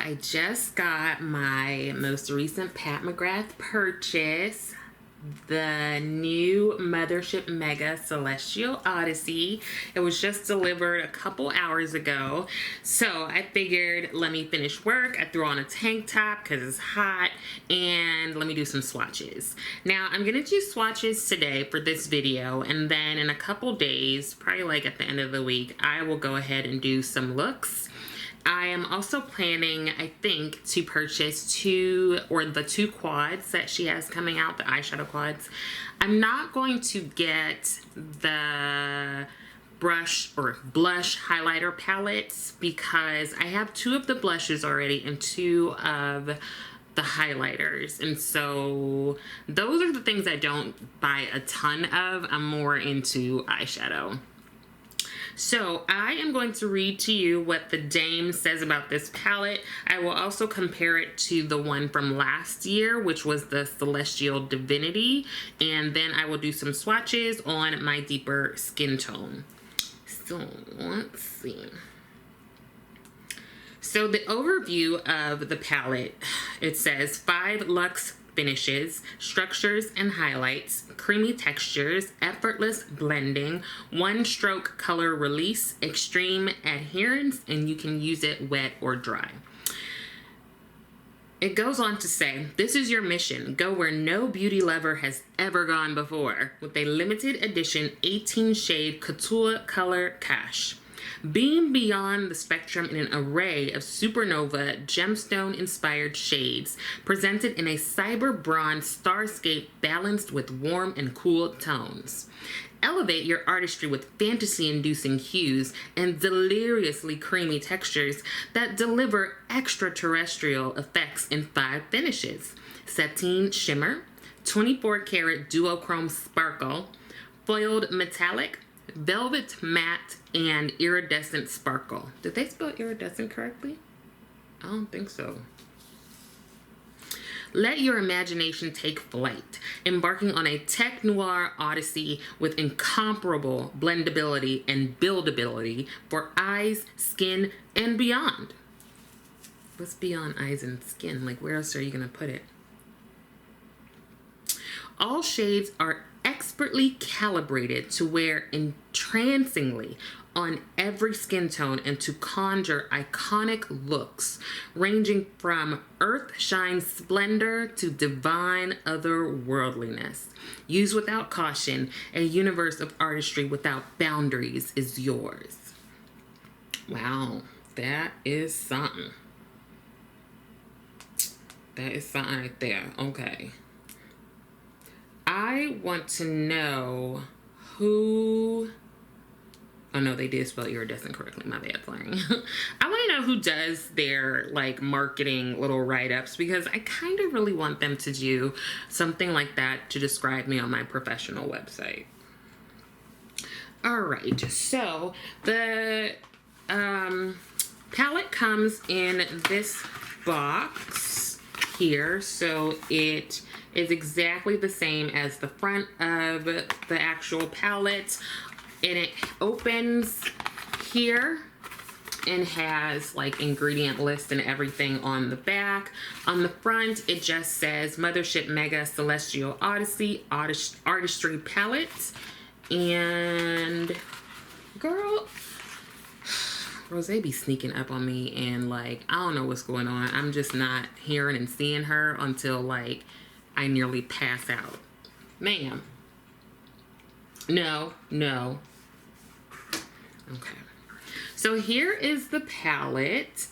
I just got my most recent Pat McGrath purchase, the new Mothership Mega Celestial Odyssey. It was just delivered a couple hours ago, so I figured let me finish work. I threw on a tank top because it's hot, and let me do some swatches. Now I'm gonna do swatches today for this video, and then in a couple days, probably like at the end of the week, I will go ahead and do some looks. I am also planning, I think, to purchase the two quads that she has coming out, the eyeshadow quads. I'm not going to get the brush or blush highlighter palettes because I have two of the blushes already and two of the highlighters, and so those are the things I don't buy a ton of. I'm more into eyeshadow. So I am going to read to you what the dame says about this palette. I will also compare it to the one from last year, which was the Celestial Divinity, and then I will do some swatches on my deeper skin tone. So let's see. So the overview of the palette, it says 5 luxe finishes, structures and highlights, creamy textures, effortless blending, one stroke color release, extreme adherence, and you can use it wet or dry. It goes on to say, this is your mission. Go where no beauty lover has ever gone before with a limited edition 18 shade couture color cache. Beam beyond the spectrum in an array of supernova gemstone-inspired shades, presented in a cyber bronze starscape balanced with warm and cool tones. Elevate your artistry with fantasy-inducing hues and deliriously creamy textures that deliver extraterrestrial effects in 5 finishes: sateen shimmer, 24-karat duochrome sparkle, foiled metallic, velvet matte, and iridescent sparkle. Did they spell iridescent correctly? I don't think so. Let your imagination take flight, embarking on a tech noir odyssey with incomparable blendability and buildability for eyes, skin, and beyond. What's beyond eyes and skin? Like, where else are you gonna put it? All shades are expertly calibrated to wear entrancingly on every skin tone and to conjure iconic looks ranging from earth-shine splendor to divine otherworldliness. Use without caution, a universe of artistry without boundaries is yours. Wow, that is something. That is something right there. Okay. I want to know who... Oh no, they did spell iridescent correctly. My bad, sorry. I want to know who does their like marketing little write-ups, because I kind of really want them to do something like that to describe me on my professional website. All right, so the palette comes in this box here, so it is exactly the same as the front of the actual palette, and it opens here and has like ingredient list and everything on the back. On the front, it just says Mothership Mega Celestial Odyssey Artistry Palette. And girl, Rose be sneaking up on me, and like, I don't know what's going on. I'm just not hearing and seeing her until like I nearly pass out. Ma'am. No. Okay. So here is the palette.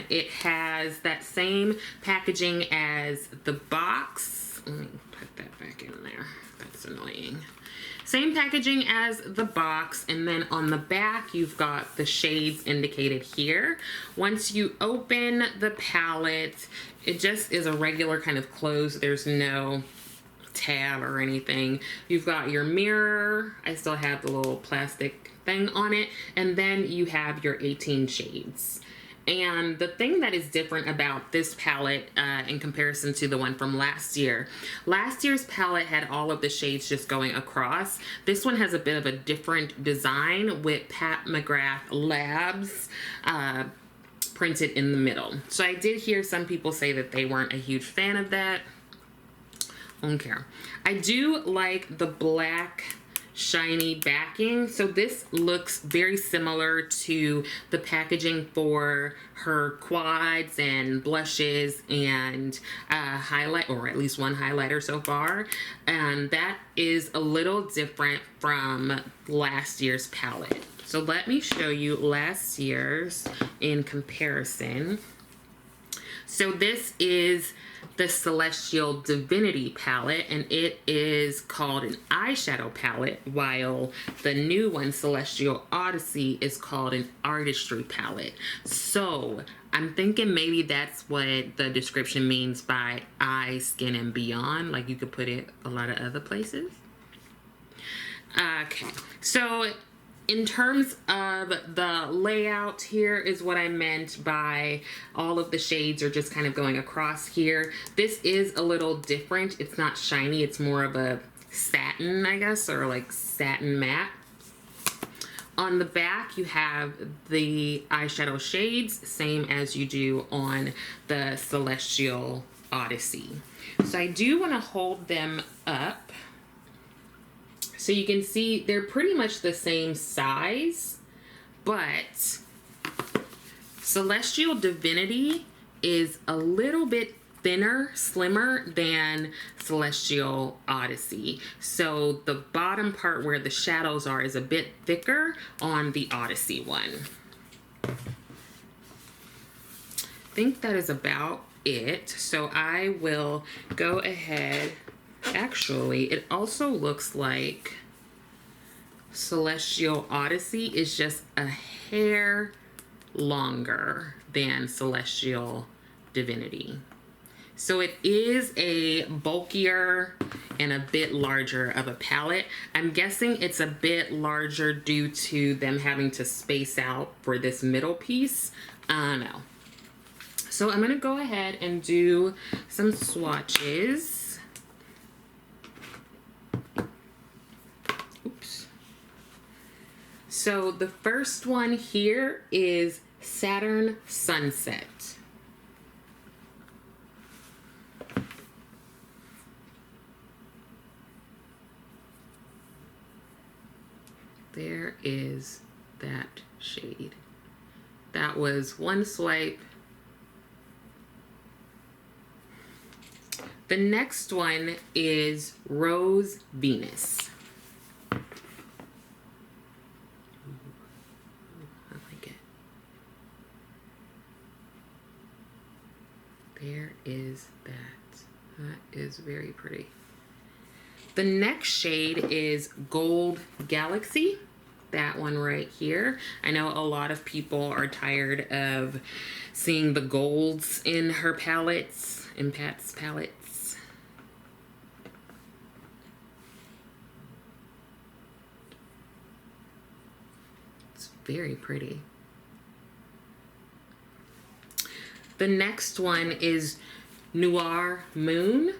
It has that same packaging as the box. Let me put that back in there. That's annoying. Same packaging as the box, and then on the back you've got the shades indicated here. Once you open the palette, it just is a regular kind of close. There's no tab or anything. You've got your mirror. I still have the little plastic thing on it, and then you have your 18 shades. And the thing that is different about this palette in comparison to the one from last year's palette had all of the shades just going across. This one has a bit of a different design with Pat McGrath Labs printed in the middle. So I did hear some people say that they weren't a huge fan of that. I don't care. I do like the black shiny backing. So this looks very similar to the packaging for her quads and blushes and highlight, or at least one highlighter so far. And that is a little different from last year's palette. So let me show you last year's in comparison. So this is the Celestial Divinity palette, and it is called an eyeshadow palette, while the new one, Celestial Odyssey, is called an artistry palette. So I'm thinking maybe that's what the description means by eye, skin, and beyond. Like you could put it a lot of other places. Okay, so in terms of the layout, here is what I meant by all of the shades are just kind of going across here. This is a little different. It's not shiny. It's more of a satin, I guess, or like satin matte. On the back, you have the eyeshadow shades, same as you do on the Celestial Odyssey. So I do want to hold them up, so you can see they're pretty much the same size, but Celestial Divinity is a little bit thinner, slimmer than Celestial Odyssey. So the bottom part where the shadows are is a bit thicker on the Odyssey one. I think that is about it. So I will go ahead. Actually, it also looks like Celestial Odyssey is just a hair longer than Celestial Divinity. So it is a bulkier and a bit larger of a palette. I'm guessing it's a bit larger due to them having to space out for this middle piece. I don't know. So I'm gonna go ahead and do some swatches. So the first one here is Saturn Sunset. There is that shade. That was one swipe. The next one is Rose Venus. There is that. That is very pretty. The next shade is Gold Galaxy. That one right here. I know a lot of people are tired of seeing the golds in her palettes, in Pat's palettes. It's very pretty. The next one is Noir Moon.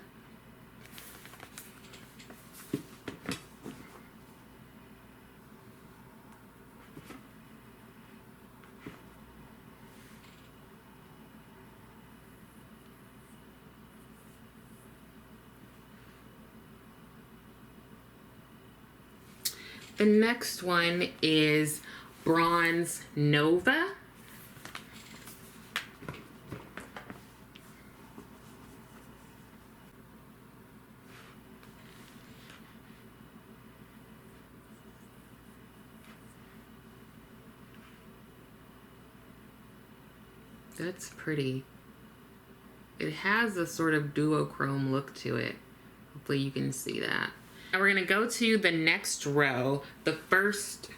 The next one is Bronze Nova. That's pretty. It has a sort of duochrome look to it. Hopefully you can see that. Now we're gonna go to the next row. The first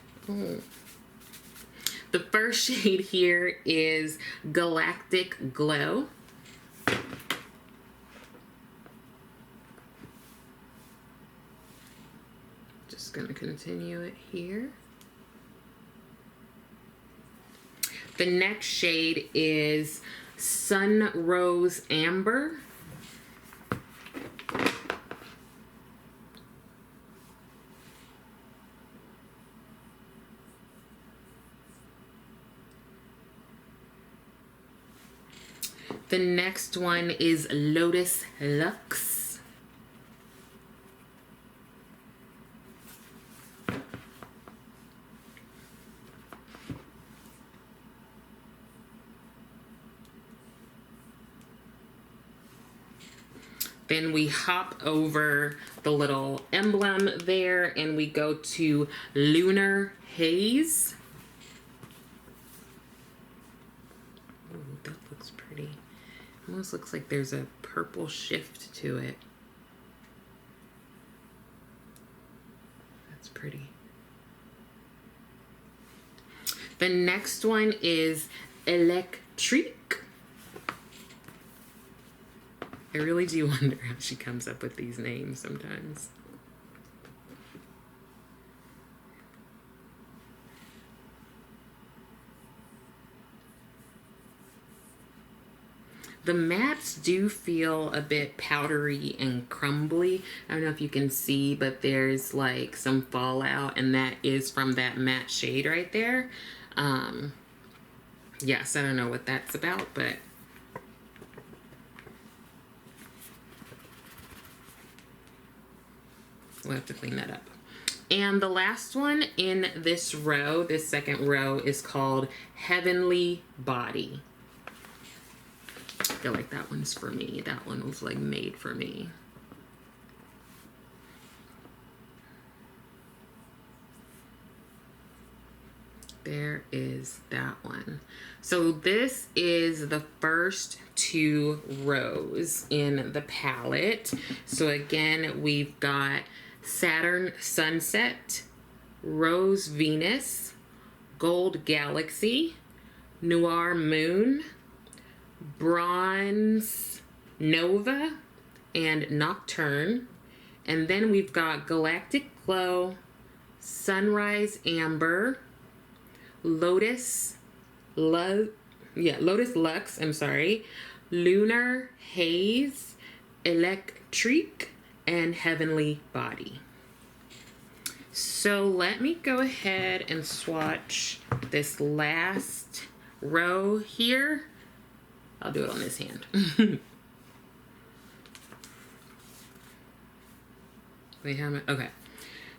shade here is Galactic Glow. Just gonna continue it here. The next shade is Sun Rose Amber. The next one is Lotus Luxe. Then we hop over the little emblem there and we go to Lunar Haze. Ooh, that looks pretty. Almost looks like there's a purple shift to it. That's pretty. The next one is Electrique. I really do wonder how she comes up with these names sometimes. The mattes do feel a bit powdery and crumbly. I don't know if you can see, but there's like some fallout, and that is from that matte shade right there. Yes, I don't know what that's about, but we'll have to clean that up. And the last one in this row, this second row, is called Heavenly Body. I feel like that one's for me. That one was like made for me. There is that one. So this is the first two rows in the palette. So again, we've got Saturn Sunset, Rose Venus, Gold Galaxy, Noir Moon, Bronze Nova, and Nocturne. And then we've got Galactic Glow, Sunrise Amber, Lotus Luxe, I'm sorry, Lunar Haze, Electrique, and Heavenly Body. So let me go ahead and swatch this last row here. I'll do it on this hand. Wait, how am I? Okay.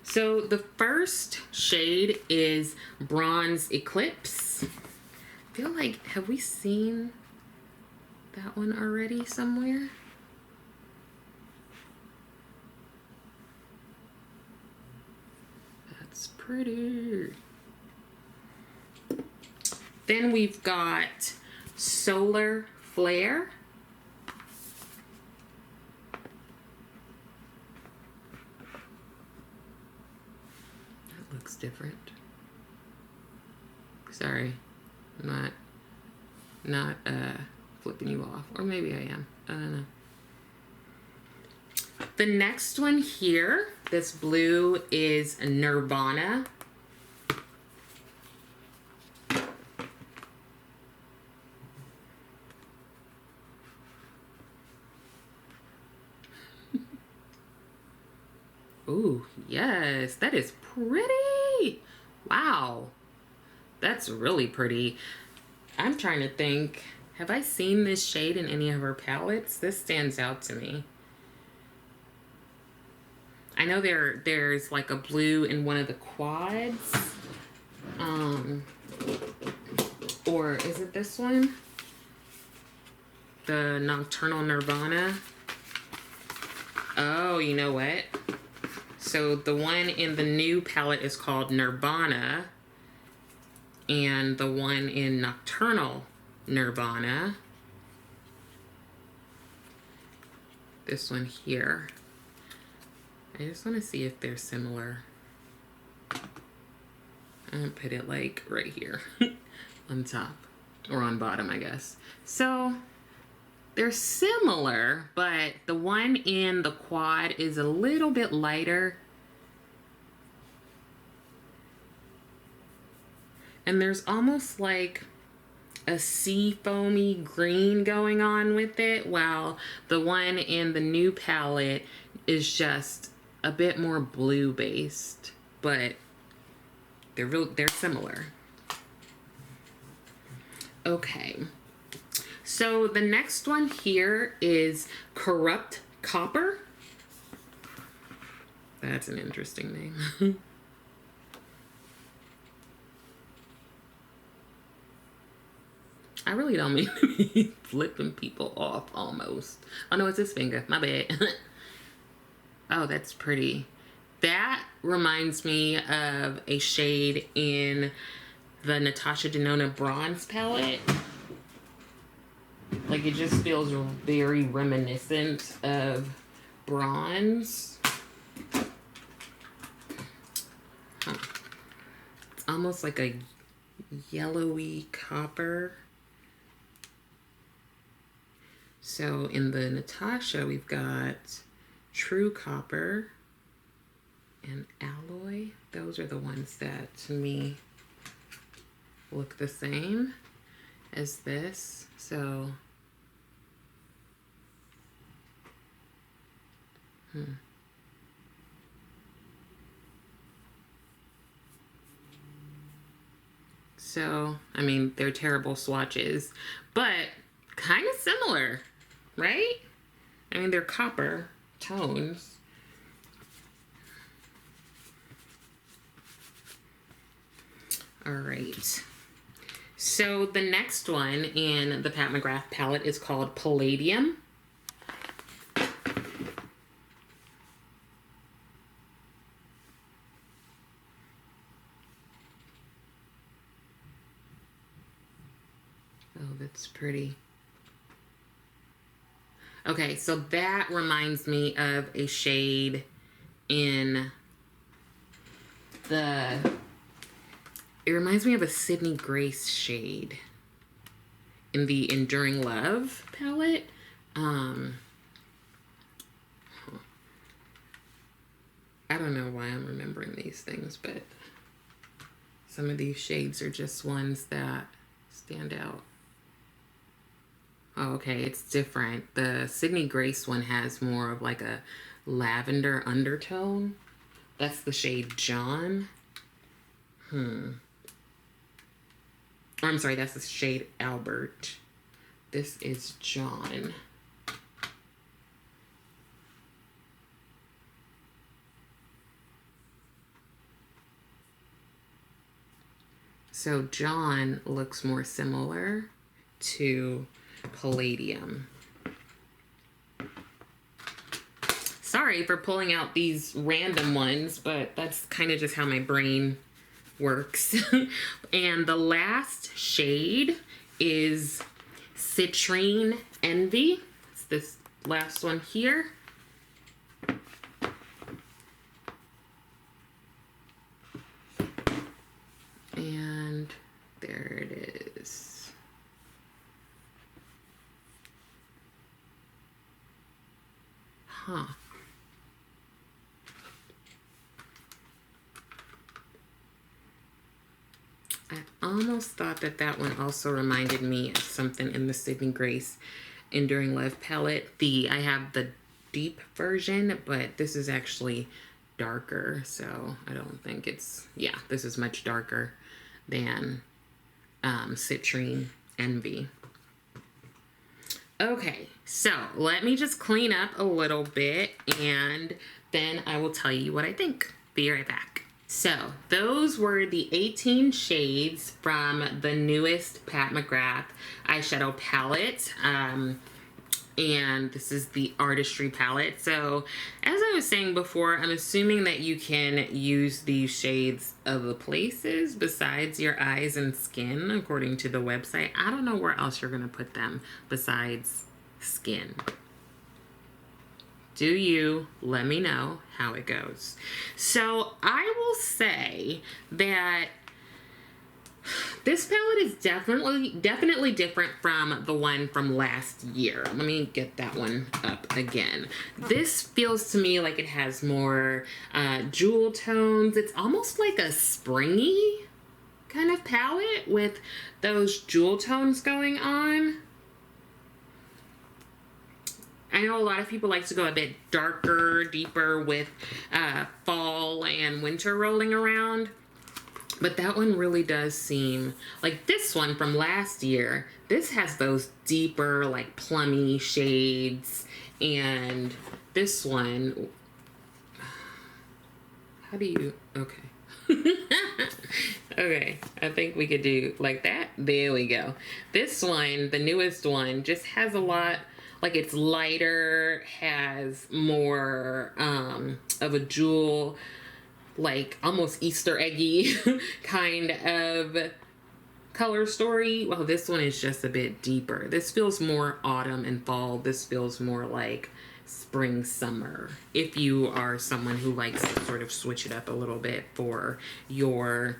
So the first shade is Bronze Eclipse. I feel like, have we seen that one already somewhere? That's pretty. Then we've got Solar Flare. Looks different. Sorry, I'm not flipping you off, or maybe I am. I don't know. The next one here, this blue, is Nirvana. Ooh, yes, that is pretty. Wow, that's really pretty. I'm trying to think, have I seen this shade in any of her palettes? This stands out to me. I know there's like a blue in one of the quads. Or is it this one? The Nocturnal Nirvana. Oh, you know what? So the one in the new palette is called Nirvana, and the one in Nocturnal Nirvana, this one here. I just want to see if they're similar. I'm gonna put it like right here on top, or on bottom, I guess. So they're similar, but the one in the quad is a little bit lighter. And there's almost like a sea foamy green going on with it, while the one in the new palette is just a bit more blue based, but they're similar. Okay. So the next one here is Corrupt Copper. That's an interesting name. I really don't mean to be flipping people off almost. Oh no, it's his finger. My bad. Oh, that's pretty. That reminds me of a shade in the Natasha Denona Bronze palette. Like, it just feels very reminiscent of bronze. Huh. It's almost like a yellowy copper. So in the Natasha, we've got True Copper and Alloy. Those are the ones that, to me, look the same as this. So, So, I mean, they're terrible swatches, but kind of similar, right? I mean, they're copper tones. All right. So the next one in the Pat McGrath palette is called Palladium. Oh, that's pretty. Okay, so that reminds me of a shade in the... It reminds me of a Sydney Grace shade in the Enduring Love palette. I don't know why I'm remembering these things, but some of these shades are just ones that stand out. Oh, okay, it's different. The Sydney Grace one has more of like a lavender undertone. That's the shade John. Or I'm sorry, that's the shade Albert. This is John. So John looks more similar to Palladium. Sorry for pulling out these random ones, but that's kind of just how my brain works. And the last shade is Citrine Envy. It's this last one here. And there it is. Huh. I almost thought that that one also reminded me of something in the Sydney Grace Enduring Love palette. I have the deep version, but this is actually darker, so I don't think it's, yeah, this is much darker than Citrine Envy. Okay, so let me just clean up a little bit and then I will tell you what I think. Be right back. So those were the 18 shades from the newest Pat McGrath eyeshadow palette. And this is the Artistry palette. So as I was saying before, I'm assuming that you can use these shades other places besides your eyes and skin, according to the website. I don't know where else you're gonna put them besides skin. Do you let me know how it goes? So I will say that this palette is definitely different from the one from last year. Let me get that one up again. This feels to me like it has more jewel tones. It's almost like a springy kind of palette with those jewel tones going on. I know a lot of people like to go a bit darker, deeper with fall and winter rolling around. But that one really does seem like this one from last year. This has those deeper, like plummy shades. And this one, how do you, okay. Okay, I think we could do like that. There we go. This one, the newest one, just has a lot, like it's lighter, has more of a jewel, like almost Easter eggy kind of color story. Well, this one is just a bit deeper. This feels more autumn and fall. This feels more like spring, summer. If you are someone who likes to sort of switch it up a little bit for your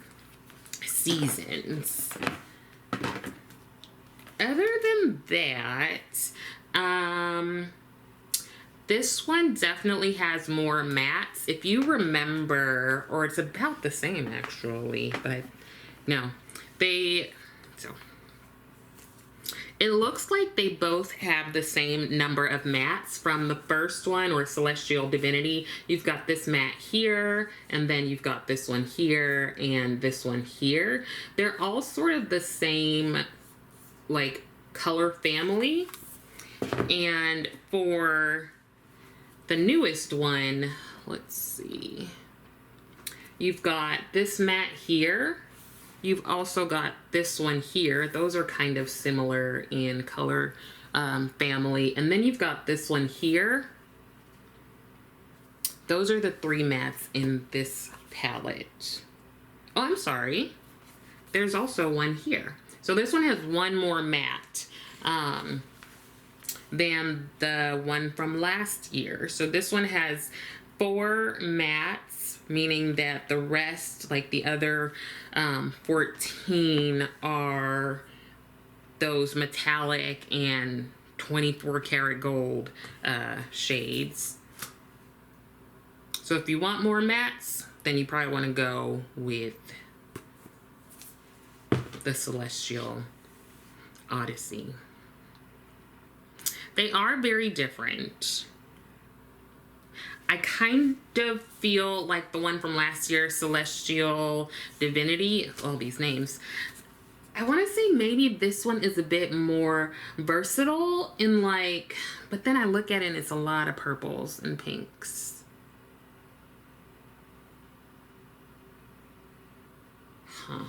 seasons. Other than that, this one definitely has more mattes. If you remember, or it's about the same actually, but no, so it looks like they both have the same number of mattes from the first one, or Celestial Divinity. You've got this matte here, and then you've got this one here, and this one here. They're all sort of the same, like, color family. And for the newest one, let's see, you've got this matte here. You've also got this one here. Those are kind of similar in color family. And then you've got this one here. Those are the three mattes in this palette. Oh, I'm sorry. There's also one here. So this one has one more matte than the one from last year. So this one has 4 mattes, meaning that the rest, like the other 14, are those metallic and 24 karat gold shades. So if you want more mattes, then you probably want to go with the Celestial Odyssey. They are very different. I kind of feel like the one from last year, Celestial Divinity, all these names, I want to say maybe this one is a bit more versatile in like, but then I look at it and it's a lot of purples and pinks. Huh.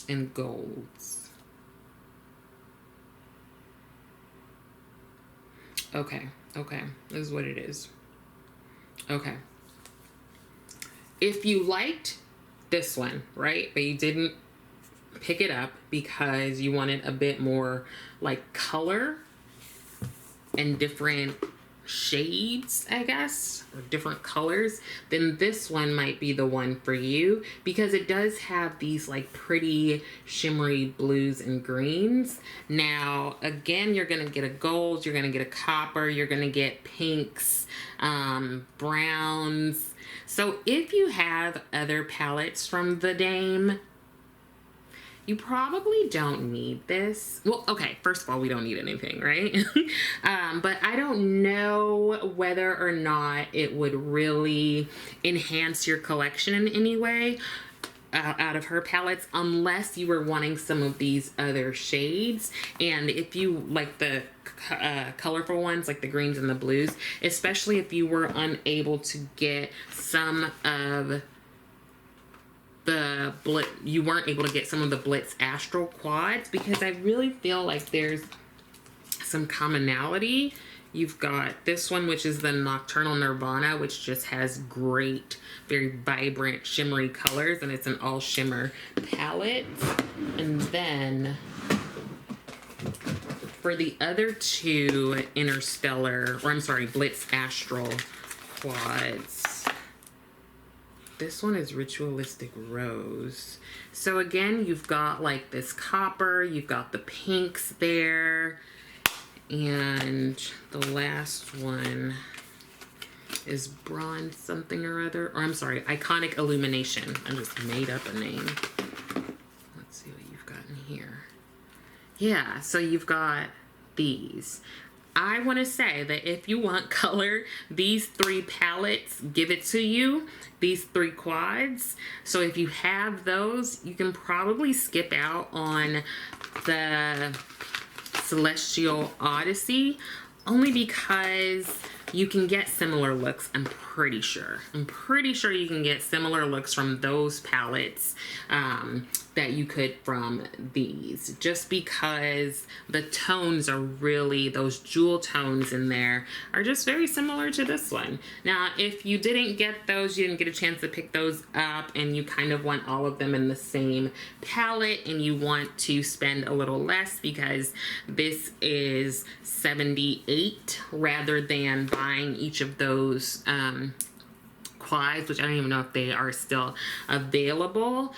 And golds. Okay, this is what it is. Okay. If you liked this one, right, but you didn't pick it up because you wanted a bit more like color and different shades, I guess, or different colors, then this one might be the one for you, because it does have these like pretty shimmery blues and greens. Now again, you're gonna get a gold, you're gonna get a copper, you're gonna get pinks, browns. So if you have other palettes from the Dame, you probably don't need this. Well, okay, first of all, we don't need anything, right? But I don't know whether or not it would really enhance your collection in any way out of her palettes, unless you were wanting some of these other shades. And if you like the colorful ones, like the greens and the blues, especially if you were unable to get some of the you weren't able to get some of the Blitz Astral quads, because I really feel like there's some commonality. You've got this one, which is the Nocturnal Nirvana, which just has great, very vibrant, shimmery colors, and it's an all shimmer palette. And then for the other two Interstellar, or I'm sorry, Blitz Astral quads, this one is Ritualistic Rose. So again, you've got like this copper, you've got the pinks there, and the last one is Bronze something or other, or I'm sorry, Iconic Illumination. I just made up a name. Let's see what you've got in here. Yeah, so you've got these. I want to say that if you want color, these 3 palettes give it to you, these 3 quads. So if you have those, you can probably skip out on the Celestial Odyssey, only because you can get similar looks. I'm pretty sure you can get similar looks from those palettes that you could from these, just because the tones are really, those jewel tones in there are just very similar to this one. Now, if you didn't get those, you didn't get a chance to pick those up, and you kind of want all of them in the same palette, and you want to spend a little less because this is $78 rather than buying each of those quads, which I don't even know if they are still available,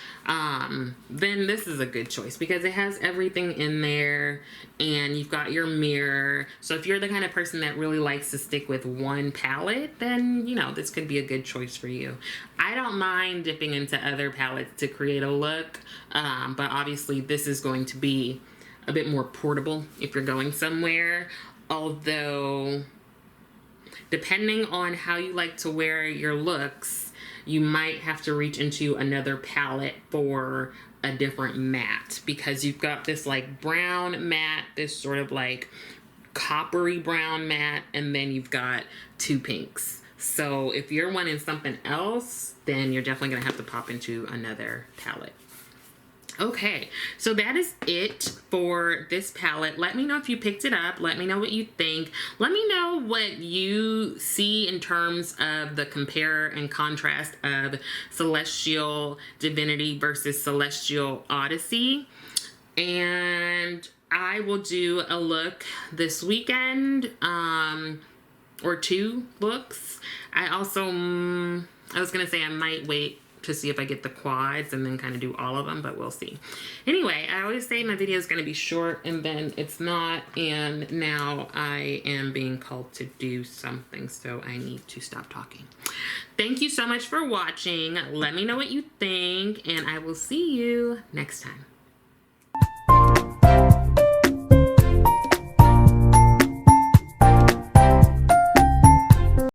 then this is a good choice because it has everything in there, and you've got your mirror. So if you're the kind of person that really likes to stick with one palette, then, you know, this could be a good choice for you. I don't mind dipping into other palettes to create a look, but obviously this is going to be a bit more portable if you're going somewhere, although depending on how you like to wear your looks, you might have to reach into another palette for a different matte, because you've got this like brown matte, this sort of like coppery brown matte, and then you've got 2 pinks. So if you're wanting something else, then you're definitely gonna have to pop into another palette. Okay, so that is it for this palette. Let me know if you picked it up. Let me know what you think. Let me know what you see in terms of the compare and contrast of Celestial Divinity versus Celestial Odyssey. And I will do a look this weekend, or 2 looks. I was gonna say I might wait to see if I get the quads and then kind of do all of them, but we'll see. Anyway, I always say my video is going to be short, and then it's not, and now I am being called to do something, so I need to stop talking. Thank you so much for watching. Let me know what you think, and I will see you next time.